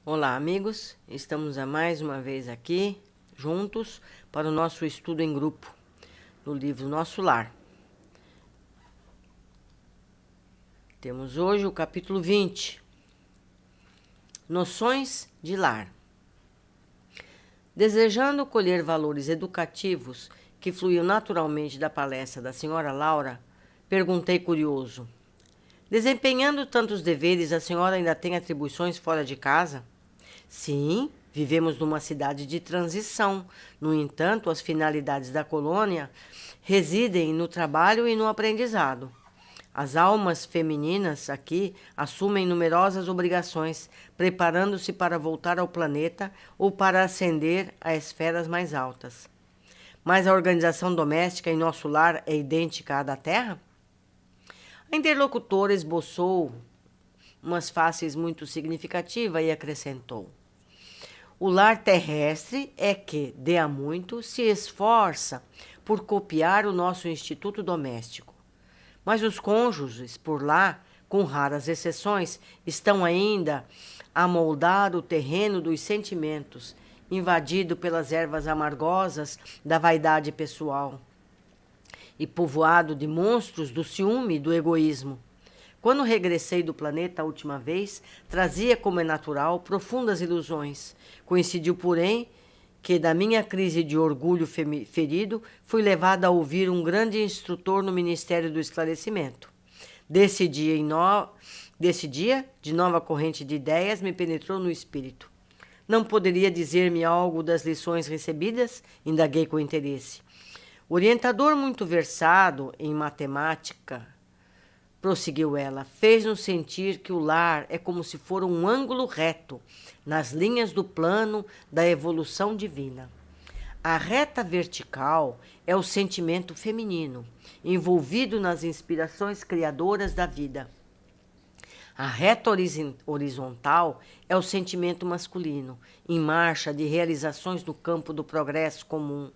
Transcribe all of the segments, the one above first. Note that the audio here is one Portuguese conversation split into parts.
Olá, amigos. Estamos mais uma vez aqui, juntos, para o nosso estudo em grupo, do livro Nosso Lar. Temos hoje o capítulo 20, Noções de Lar. Desejando colher valores educativos que fluíam naturalmente da palestra da senhora Laura, perguntei curioso: desempenhando tantos deveres, a senhora ainda tem atribuições fora de casa? Sim, vivemos numa cidade de transição. No entanto, as finalidades da colônia residem no trabalho e no aprendizado. As almas femininas aqui assumem numerosas obrigações, preparando-se para voltar ao planeta ou para ascender a esferas mais altas. Mas a organização doméstica em nosso lar é idêntica à da Terra? A interlocutora esboçou umas faces muito significativas e acrescentou: o lar terrestre é que, de há muito, se esforça por copiar o nosso instituto doméstico. Mas os cônjuges, por lá, com raras exceções, estão ainda a moldar o terreno dos sentimentos, invadido pelas ervas amargosas da vaidade pessoal e povoado de monstros do ciúme e do egoísmo. Quando regressei do planeta a última vez, trazia, como é natural, profundas ilusões. Coincidiu, porém, que da minha crise de orgulho ferido, fui levada a ouvir um grande instrutor no Ministério do Esclarecimento. Desse dia, de nova corrente de ideias me penetrou no espírito. Não poderia dizer-me algo das lições recebidas? Indaguei com interesse. O orientador, muito versado em matemática, prosseguiu ela, fez-nos sentir que o lar é como se for um ângulo reto nas linhas do plano da evolução divina. A reta vertical é o sentimento feminino, envolvido nas inspirações criadoras da vida. A reta horizontal é o sentimento masculino, em marcha de realizações no campo do progresso comum.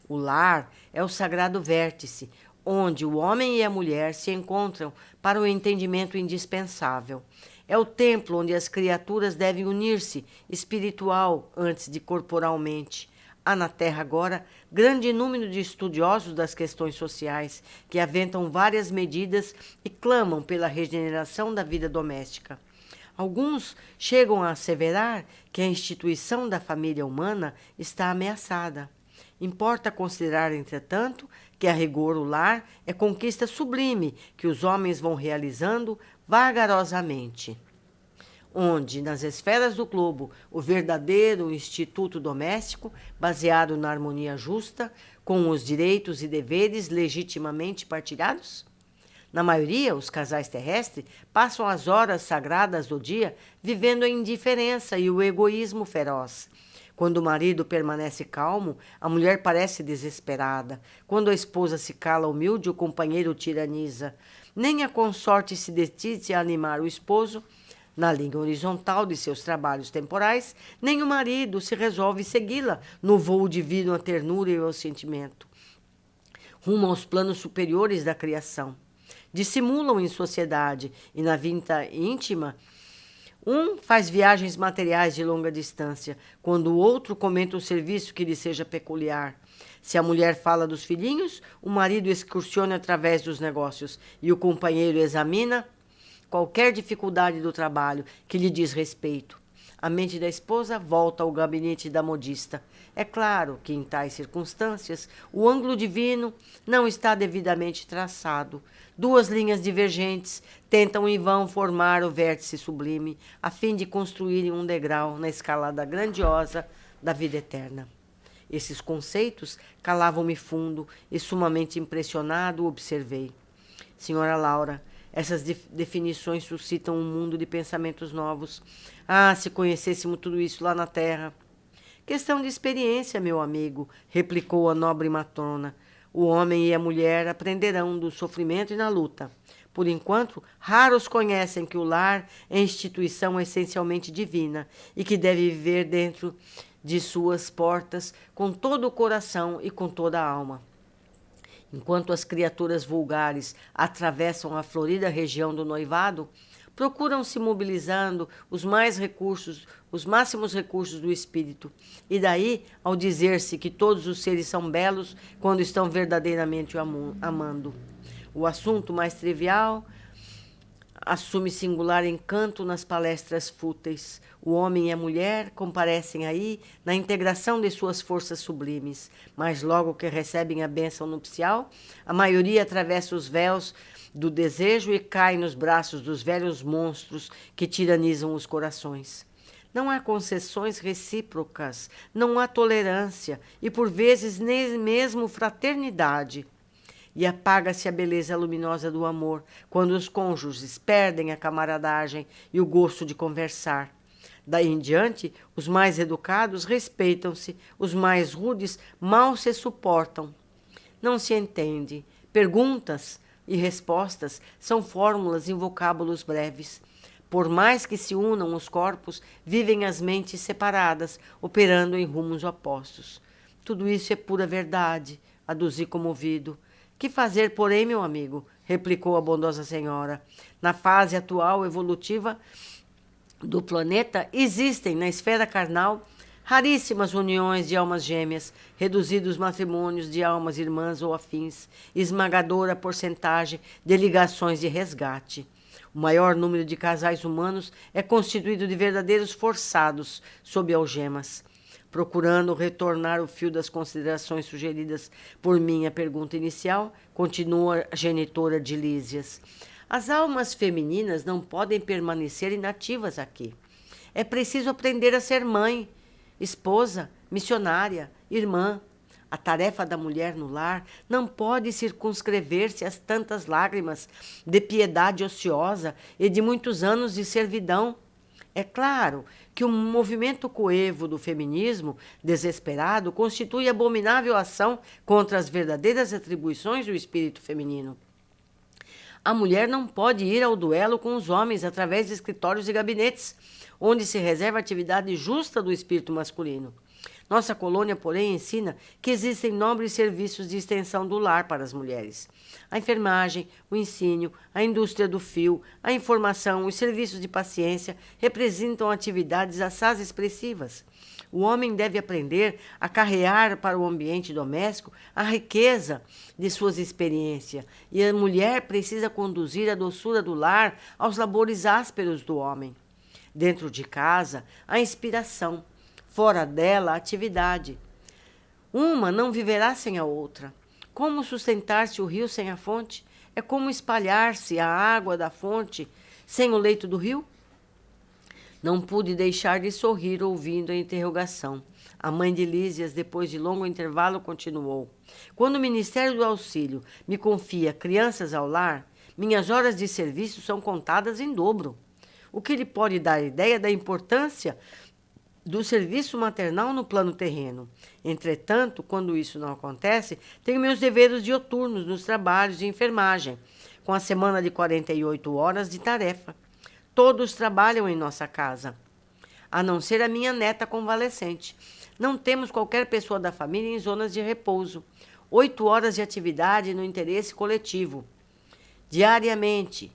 O lar é o sagrado vértice, onde o homem e a mulher se encontram para o entendimento indispensável. É o templo onde as criaturas devem unir-se espiritual antes de corporalmente. Há na Terra agora grande número de estudiosos das questões sociais que aventam várias medidas e clamam pela regeneração da vida doméstica. Alguns chegam a asseverar que a instituição da família humana está ameaçada. Importa considerar, entretanto, que a rigor o lar é conquista sublime que os homens vão realizando vagarosamente, onde, nas esferas do globo, o verdadeiro instituto doméstico, baseado na harmonia justa, com os direitos e deveres legitimamente partilhados? Na maioria, os casais terrestres passam as horas sagradas do dia vivendo a indiferença e o egoísmo feroz. Quando o marido permanece calmo, a mulher parece desesperada. Quando a esposa se cala humilde, o companheiro tiraniza. Nem a consorte se decide a animar o esposo na linha horizontal de seus trabalhos temporais, nem o marido se resolve segui-la no voo divino à ternura e ao sentimento, rumo aos planos superiores da criação. Dissimulam em sociedade e na vida íntima. Um faz viagens materiais de longa distância, quando o outro comenta o serviço que lhe seja peculiar. Se a mulher fala dos filhinhos, o marido excursiona através dos negócios e o companheiro examina qualquer dificuldade do trabalho que lhe diz respeito. A mente da esposa volta ao gabinete da modista. É claro que, em tais circunstâncias, o ângulo divino não está devidamente traçado. Duas linhas divergentes tentam em vão formar o vértice sublime, a fim de construírem um degrau na escalada grandiosa da vida eterna. Esses conceitos calavam-me fundo e, sumamente impressionado, observei. Senhora Laura, essas definições suscitam um mundo de pensamentos novos. Ah, se conhecêssemos tudo isso lá na Terra! Questão de experiência, meu amigo, replicou a nobre matrona. O homem e a mulher aprenderão do sofrimento e na luta. Por enquanto, raros conhecem que o lar é instituição essencialmente divina e que deve viver dentro de suas portas com todo o coração e com toda a alma. Enquanto as criaturas vulgares atravessam a florida região do noivado, procuram se mobilizando os máximos recursos do espírito. E daí, ao dizer-se que todos os seres são belos quando estão verdadeiramente o amando. O assunto mais trivial assume singular encanto nas palestras fúteis. O homem e a mulher comparecem aí na integração de suas forças sublimes, mas logo que recebem a bênção nupcial, a maioria atravessa os véus do desejo e cai nos braços dos velhos monstros que tiranizam os corações. Não há concessões recíprocas, não há tolerância e, por vezes, nem mesmo fraternidade. E apaga-se a beleza luminosa do amor, quando os cônjuges perdem a camaradagem e o gosto de conversar. Daí em diante, os mais educados respeitam-se, os mais rudes mal se suportam. Não se entende. Perguntas e respostas são fórmulas em vocábulos breves. Por mais que se unam os corpos, vivem as mentes separadas, operando em rumos opostos. Tudo isso é pura verdade, aduzi comovido. Que fazer, porém, meu amigo? Replicou a bondosa senhora. Na fase atual evolutiva do planeta, existem na esfera carnal raríssimas uniões de almas gêmeas, reduzidos matrimônios de almas irmãs ou afins, esmagadora porcentagem de ligações de resgate. O maior número de casais humanos é constituído de verdadeiros forçados sob algemas. Procurando retornar o fio das considerações sugeridas por minha pergunta inicial, continua a genitora de Lísias. As almas femininas não podem permanecer inativas aqui. É preciso aprender a ser mãe, esposa, missionária, irmã. A tarefa da mulher no lar não pode circunscrever-se às tantas lágrimas de piedade ociosa e de muitos anos de servidão. É claro que o movimento coevo do feminismo desesperado constitui abominável ação contra as verdadeiras atribuições do espírito feminino. A mulher não pode ir ao duelo com os homens através de escritórios e gabinetes, onde se reserva a atividade justa do espírito masculino. Nossa colônia, porém, ensina que existem nobres serviços de extensão do lar para as mulheres. A enfermagem, o ensino, a indústria do fio, a informação, os serviços de paciência representam atividades assaz expressivas. O homem deve aprender a carrear para o ambiente doméstico a riqueza de suas experiências, e a mulher precisa conduzir a doçura do lar aos labores ásperos do homem. Dentro de casa, a inspiração. Fora dela, a atividade. Uma não viverá sem a outra. Como sustentar-se o rio sem a fonte? É como espalhar-se a água da fonte sem o leito do rio? Não pude deixar de sorrir ouvindo a interrogação. A mãe de Lísias, depois de longo intervalo, continuou. Quando o Ministério do Auxílio me confia crianças ao lar, minhas horas de serviço são contadas em dobro. O que lhe pode dar ideia da importância do serviço maternal no plano terreno. Entretanto, quando isso não acontece, tenho meus deveres dioturnos nos trabalhos de enfermagem, com a semana de 48 horas de tarefa. Todos trabalham em nossa casa, a não ser a minha neta convalescente. Não temos qualquer pessoa da família em zonas de repouso. 8 horas de atividade no interesse coletivo. Diariamente.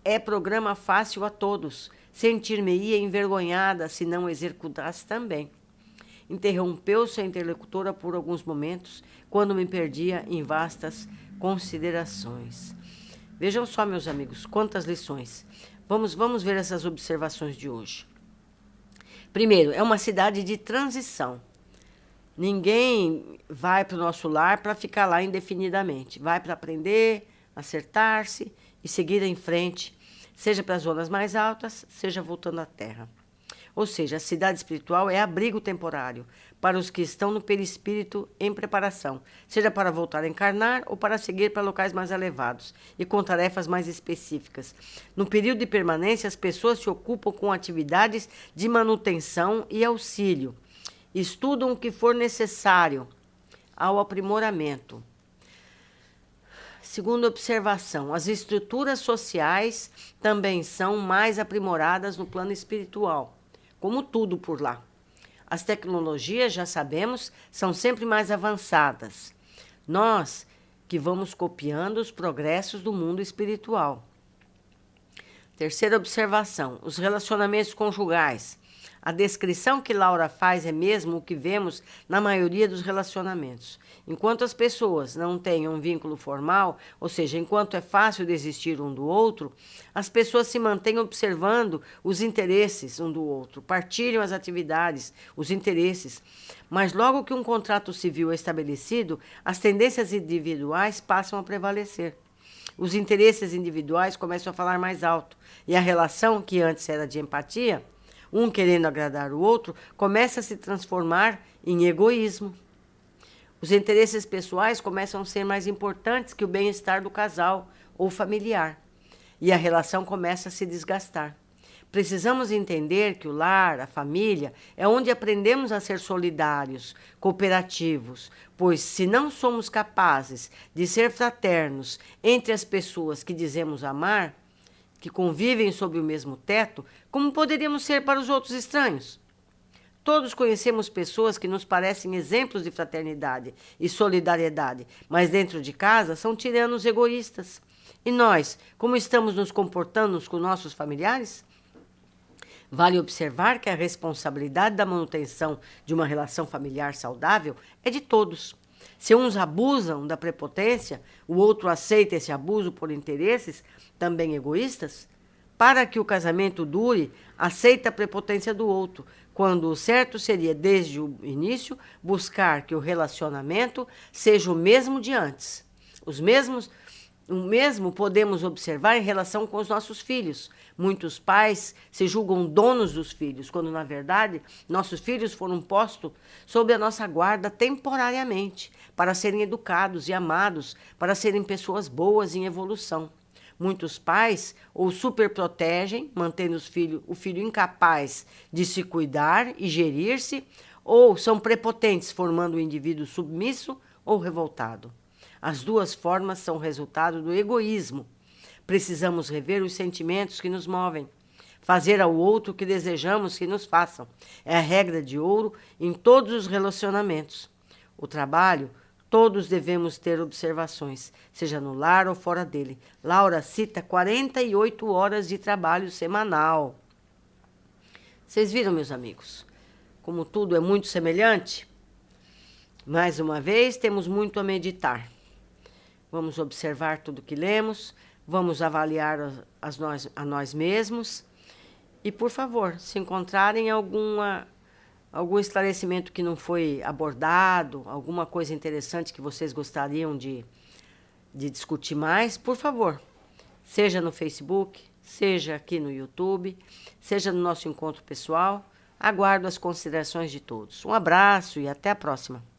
É programa fácil a todos. Sentir-me-ia envergonhada se não executasse também. Interrompeu-se a interlocutora por alguns momentos, quando me perdia em vastas considerações. Vejam só, meus amigos, quantas lições. Vamos ver essas observações de hoje. Primeiro, é uma cidade de transição. Ninguém vai para o nosso lar para ficar lá indefinidamente. Vai para aprender, acertar-se e seguir em frente, seja para as zonas mais altas, seja voltando à terra. Ou seja, a cidade espiritual é abrigo temporário para os que estão no perispírito em preparação, seja para voltar a encarnar ou para seguir para locais mais elevados e com tarefas mais específicas. No período de permanência, as pessoas se ocupam com atividades de manutenção e auxílio. Estudam o que for necessário ao aprimoramento. Segunda observação, as estruturas sociais também são mais aprimoradas no plano espiritual, como tudo por lá. As tecnologias, já sabemos, são sempre mais avançadas. Nós que vamos copiando os progressos do mundo espiritual. Terceira observação, os relacionamentos conjugais. A descrição que Laura faz é mesmo o que vemos na maioria dos relacionamentos. Enquanto as pessoas não têm um vínculo formal, ou seja, enquanto é fácil desistir um do outro, as pessoas se mantêm observando os interesses um do outro, partilham as atividades, os interesses. Mas logo que um contrato civil é estabelecido, as tendências individuais passam a prevalecer. Os interesses individuais começam a falar mais alto, e a relação, que antes era de empatia, um querendo agradar o outro, começa a se transformar em egoísmo. Os interesses pessoais começam a ser mais importantes que o bem-estar do casal ou familiar, e a relação começa a se desgastar. Precisamos entender que o lar, a família, é onde aprendemos a ser solidários, cooperativos, pois se não somos capazes de ser fraternos entre as pessoas que dizemos amar, que convivem sob o mesmo teto, como poderíamos ser para os outros estranhos? Todos conhecemos pessoas que nos parecem exemplos de fraternidade e solidariedade, mas dentro de casa são tiranos egoístas. E nós, como estamos nos comportando com nossos familiares? Vale observar que a responsabilidade da manutenção de uma relação familiar saudável é de todos. Se uns abusam da prepotência, o outro aceita esse abuso por interesses também egoístas. Para que o casamento dure, aceita a prepotência do outro, quando o certo seria, desde o início, buscar que o relacionamento seja o mesmo de antes. O mesmo podemos observar em relação com os nossos filhos. Muitos pais se julgam donos dos filhos, quando, na verdade, nossos filhos foram postos sob a nossa guarda temporariamente, para serem educados e amados, para serem pessoas boas em evolução. Muitos pais ou superprotegem, mantendo o filho incapaz de se cuidar e gerir-se, ou são prepotentes, formando o indivíduo submisso ou revoltado. As duas formas são resultado do egoísmo. Precisamos rever os sentimentos que nos movem, fazer ao outro o que desejamos que nos façam. É a regra de ouro em todos os relacionamentos. O trabalho, todos devemos ter observações, seja no lar ou fora dele. Laura cita 48 horas de trabalho semanal. Vocês viram, meus amigos, como tudo é muito semelhante? Mais uma vez, temos muito a meditar. Vamos observar tudo que lemos, vamos avaliar a nós mesmos. E, por favor, se encontrarem algum esclarecimento que não foi abordado, alguma coisa interessante que vocês gostariam de discutir mais, por favor, seja no Facebook, seja aqui no YouTube, seja no nosso encontro pessoal. Aguardo as considerações de todos. Um abraço e até a próxima.